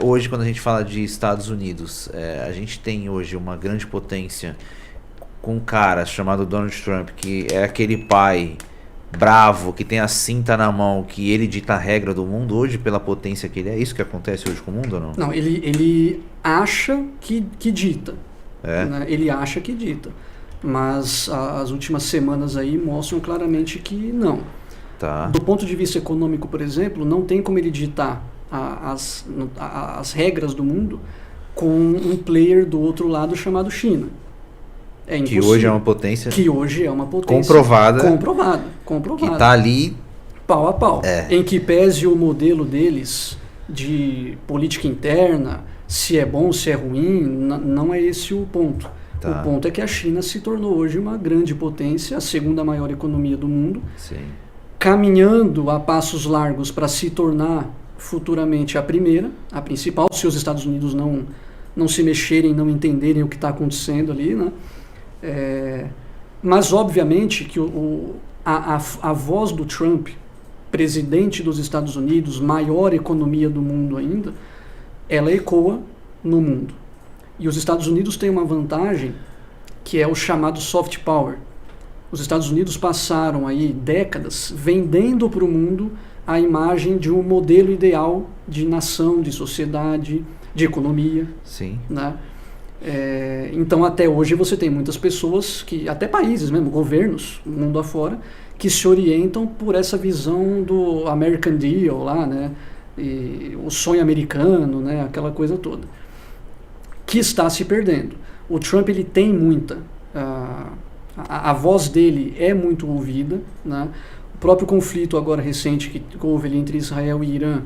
Hoje, quando a gente fala de Estados Unidos, a gente tem hoje uma grande potência com um cara chamado Donald Trump, que é aquele pai bravo, que tem a cinta na mão, que ele dita a regra do mundo hoje pela potência que ele é. Isso que acontece hoje com o mundo ou não? Não, ele acha que dita. É? Né? Ele acha que dita. Mas as últimas semanas aí mostram claramente que não. Tá. Do ponto de vista econômico, por exemplo, não tem como ele ditar as regras do mundo com um player do outro lado chamado China. É impossível. Que hoje é uma potência. Que hoje é uma potência comprovada. Comprovada. Que está ali pau a pau. Em que pese o modelo deles de política interna, se é bom, se é ruim, não é esse o ponto. Tá. O ponto é que a China se tornou hoje uma grande potência, a segunda maior economia do mundo, sim, caminhando a passos largos para se tornar futuramente a primeira, a principal, se os Estados Unidos não se mexerem, não entenderem o que está acontecendo ali, né? Mas obviamente que a voz do Trump, presidente dos Estados Unidos, maior economia do mundo ainda, ela ecoa no mundo. E os Estados Unidos têm uma vantagem que é o chamado soft power. Os Estados Unidos passaram aí décadas vendendo para o mundo a imagem de um modelo ideal de nação, de sociedade, de economia. Sim. Né? Então até hoje você tem muitas pessoas, até países mesmo, governos, mundo afora, que se orientam por essa visão do American Deal lá, né? E o sonho americano, né? Aquela coisa toda, que está se perdendo. O Trump ele tem muita, a voz dele é muito ouvida, né? O próprio conflito agora recente que houve ali entre Israel e Irã,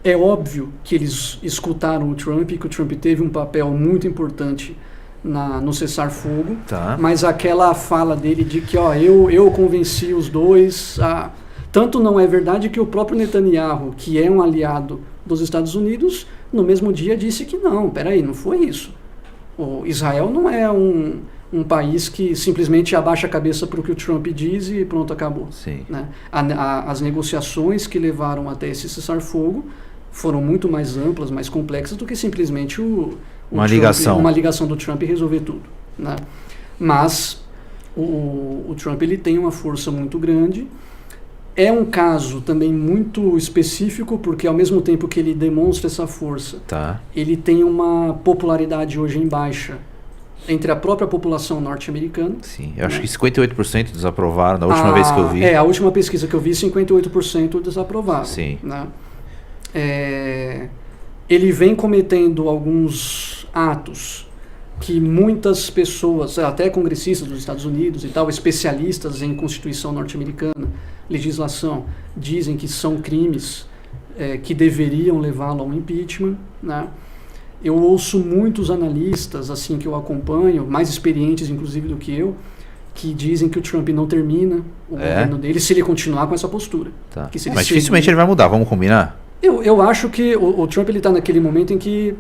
é óbvio que eles escutaram o Trump e que o Trump teve um papel muito importante no cessar-fogo, tá, mas aquela fala dele de que eu convenci os dois, tanto não é verdade que o próprio Netanyahu, que é um aliado dos Estados Unidos, no mesmo dia disse que não, peraí, não foi isso. O Israel não é um país que simplesmente abaixa a cabeça para o que o Trump diz e pronto, acabou. Sim. Né? As negociações que levaram até esse cessar-fogo foram muito mais amplas, mais complexas do que simplesmente uma ligação do Trump e resolver tudo. Né? Mas o Trump ele tem uma força muito grande. É um caso também muito específico, porque ao mesmo tempo que ele demonstra essa força, tá, ele tem uma popularidade hoje em baixa entre a própria população norte-americana. Sim, eu acho que 58% desaprovaram na última vez que eu vi. A última pesquisa que eu vi, 58% desaprovaram. Sim. Né? Ele vem cometendo alguns atos que muitas pessoas, até congressistas dos Estados Unidos e tal, especialistas em Constituição norte-americana, legislação, dizem que são crimes que deveriam levá-lo a um impeachment. Né? Eu ouço muitos analistas assim que eu acompanho, mais experientes inclusive do que eu, que dizem que o Trump não termina o governo dele se ele continuar com essa postura. Tá. Mas dificilmente ele vai mudar, vamos combinar? Eu acho que o Trump está naquele momento em que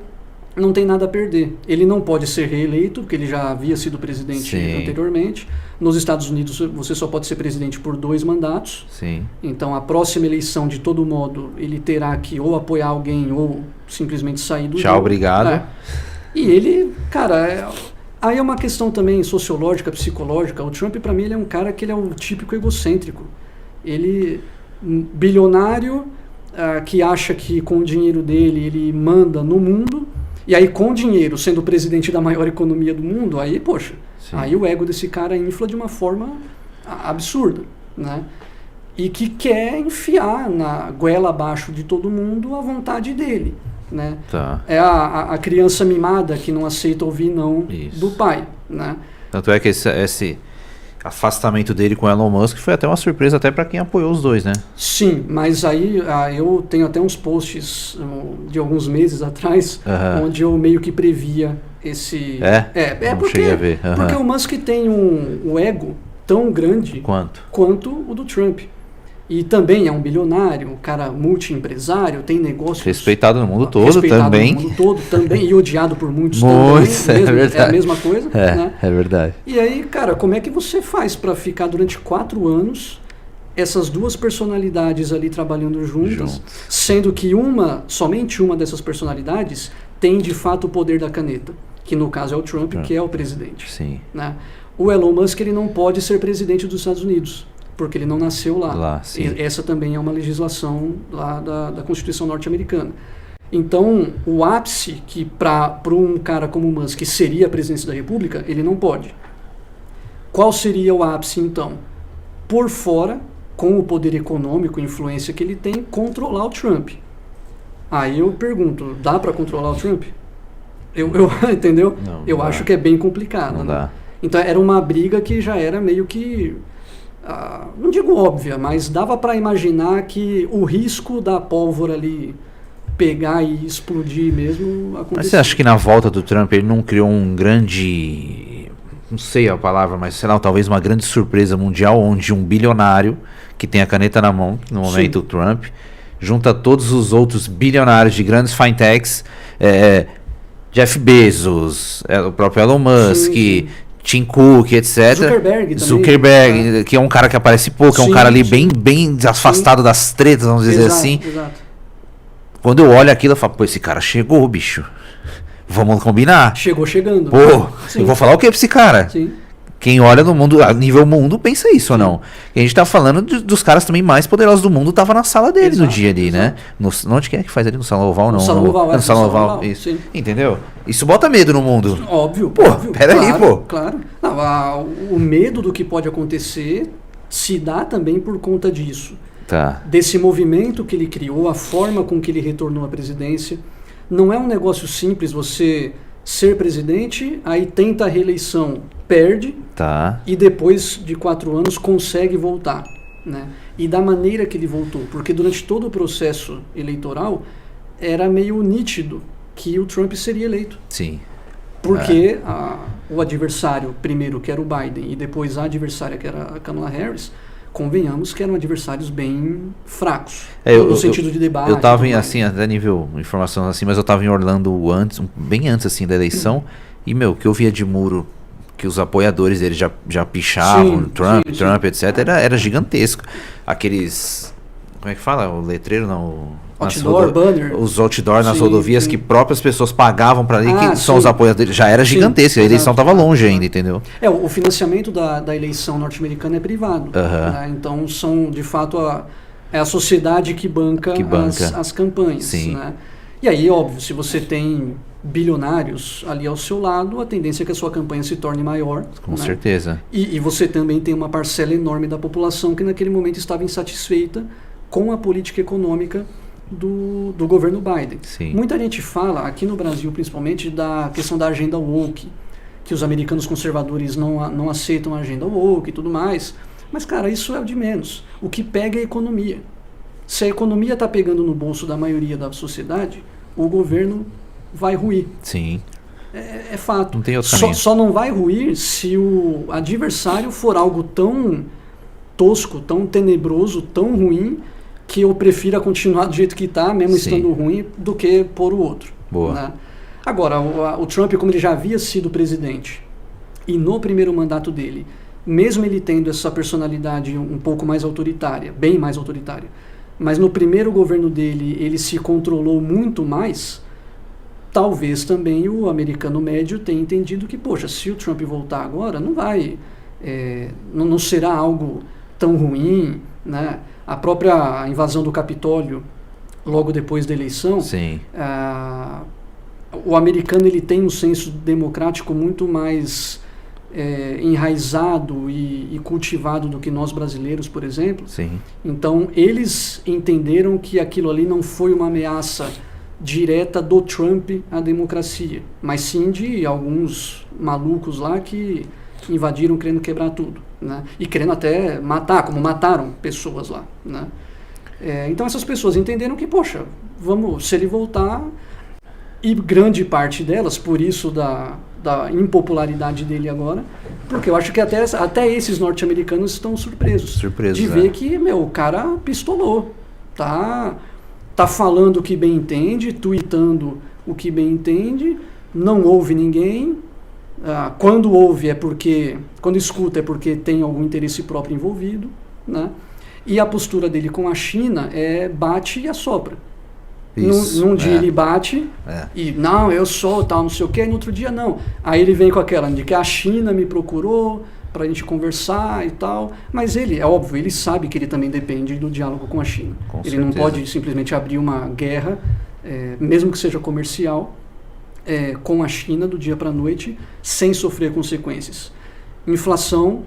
não tem nada a perder. Ele não pode ser reeleito, porque ele já havia sido presidente anteriormente. Nos Estados Unidos você só pode ser presidente por 2 mandatos. Sim. Então a próxima eleição, de todo modo, ele terá que ou apoiar alguém ou simplesmente sair do jogo. Tchau, obrigado. E ele, cara, aí é uma questão também sociológica, psicológica. O Trump, para mim, ele é um cara que ele é o típico egocêntrico. Ele, bilionário, que acha que com o dinheiro dele ele manda no mundo. E aí, com dinheiro, sendo o presidente da maior economia do mundo, aí, poxa, aí o ego desse cara infla de uma forma absurda, né? E que quer enfiar na goela abaixo de todo mundo a vontade dele, né? Tá. É a criança mimada que não aceita ouvir não do pai, né? Tanto é que esse afastamento dele com Elon Musk foi até uma surpresa até para quem apoiou os dois, né? Sim, mas aí eu tenho até uns posts de alguns meses atrás, onde eu meio que previa esse... Porque o Musk tem um ego tão grande quanto o do Trump. E também é um bilionário, um cara multi-empresário, tem negócios... Respeitado no mundo todo também. E odiado por muitos também. É a mesma coisa. Né? É verdade. E aí, cara, como é que você faz para ficar durante 4 anos essas duas personalidades ali trabalhando juntas, Juntos. sendo que somente uma dessas personalidades tem de fato o poder da caneta, que no caso é o Trump, que é o presidente. Sim. Né? O Elon Musk ele não pode ser presidente dos Estados Unidos, porque ele não nasceu lá. Sim. Essa também é uma legislação lá da Constituição norte-americana. Então, o ápice que para um cara como o Musk seria a presidência da República, ele não pode. Qual seria o ápice, então? Por fora, com o poder econômico e influência que ele tem, controlar o Trump. Aí eu pergunto, dá para controlar o Trump? Entendeu? Eu acho que é bem complicado. Não né? dá. Então era uma briga que já era meio que, não digo óbvia, mas dava para imaginar que o risco da pólvora ali pegar e explodir mesmo aconteceu. Mas você acha que na volta do Trump ele não criou um grande, não sei a palavra, mas sei lá, talvez uma grande surpresa mundial, onde um bilionário que tem a caneta na mão, no momento o Trump, junta todos os outros bilionários de grandes fintechs, Jeff Bezos, o próprio Elon Musk, Tim Cook, etc. Zuckerberg, que é um cara que aparece pouco, é um cara ali bem afastado das tretas, vamos dizer assim. Exato. Quando eu olho aquilo, eu falo, pô, esse cara chegou, bicho. Vamos combinar. Chegou chegando. Pô, eu vou falar o que pra esse cara? Sim. Quem olha no mundo, a nível mundo, pensa isso ou não? E a gente tá falando dos caras também mais poderosos do mundo, tava na sala dele no dia ali, né? Onde que é que faz ali? No Salão Oval, não? No Salão Oval, no Salão Oval, isso. Sim. Entendeu? Isso bota medo no mundo. Óbvio. Pô, peraí, pô. Claro. Não, o medo do que pode acontecer se dá também por conta disso. Tá. Desse movimento que ele criou, a forma com que ele retornou à presidência. Não é um negócio simples você ser presidente, aí tenta a reeleição, perde, e depois de 4 anos consegue voltar. Né? E da maneira que ele voltou, porque durante todo o processo eleitoral era meio nítido que o Trump seria eleito. Sim. Porque o adversário, primeiro que era o Biden, e depois a adversária que era a Kamala Harris, convenhamos que eram adversários bem fracos, no sentido de debate. Eu estava assim, até nível informação assim, mas eu estava em Orlando bem antes assim da eleição, e o que eu via de muro, que os apoiadores dele já pichavam, Trump, etc, era gigantesco. Aqueles, como é que fala? O letreiro não... Outdoor, banner. Os outdoor nas rodovias que próprias pessoas pagavam para ali, que são os apoiadores, já era gigantesco, a eleição estava longe ainda, entendeu? O financiamento da eleição norte-americana é privado, né? Então são de fato a sociedade que banca. As campanhas. Né? E aí, óbvio, se você tem bilionários ali ao seu lado, a tendência é que a sua campanha se torne maior. Com certeza. E você também tem uma parcela enorme da população que naquele momento estava insatisfeita com a política econômica do governo Biden. Muita gente fala, aqui no Brasil principalmente, da questão da agenda woke, que os americanos conservadores não aceitam a agenda woke e tudo mais. Mas, cara, isso é o de menos. O que pega é a economia. Se a economia está pegando no bolso da maioria da sociedade, o governo vai ruir. Sim. É fato. Não tem outro caminho. Só não vai ruir se o adversário for algo tão tosco, tão tenebroso, tão ruim, que eu prefira continuar do jeito que está, mesmo estando ruim, do que pôr o outro. Boa. Né? Agora, o Trump, como ele já havia sido presidente, e no primeiro mandato dele, mesmo ele tendo essa personalidade um pouco mais autoritária, bem mais autoritária, mas no primeiro governo dele ele se controlou muito mais, talvez também o americano médio tenha entendido que, poxa, se o Trump voltar agora, não vai, não será algo tão ruim, né? A própria invasão do Capitólio, logo depois da eleição, o americano ele tem um senso democrático muito mais enraizado e cultivado do que nós brasileiros, por exemplo. Então, eles entenderam que aquilo ali não foi uma ameaça direta do Trump à democracia, mas sim de alguns malucos lá que invadiram querendo quebrar tudo, né? E querendo até matar, como mataram pessoas lá, né? Então essas pessoas entenderam que, poxa, se ele voltar, e grande parte delas, por isso da impopularidade dele agora, porque eu acho que até esses norte-americanos estão surpresos de ver que, o cara pistolou, tá falando o que bem entende, tweetando o que bem entende, não ouve ninguém. Quando ouve quando escuta é porque tem algum interesse próprio envolvido, né? E a postura dele com a China é bate e assopra. Isso, Num dia ele bate e não, eu sou tal, não sei o que, e no outro dia não. Aí ele vem com aquela de que a China me procurou pra gente conversar e tal, mas ele, é óbvio, ele sabe que ele também depende do diálogo com a China. Com ele não certeza. pode simplesmente abrir uma guerra, mesmo que seja comercial, com a China do dia para a noite, sem sofrer consequências. Inflação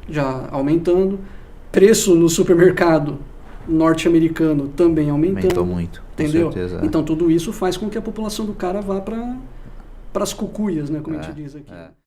já aumentando, preço no supermercado norte-americano também aumentando. Aumentou muito, entendeu? Com certeza. Então tudo isso faz com que a população do cara vá para as cucuias, né, como a gente diz aqui.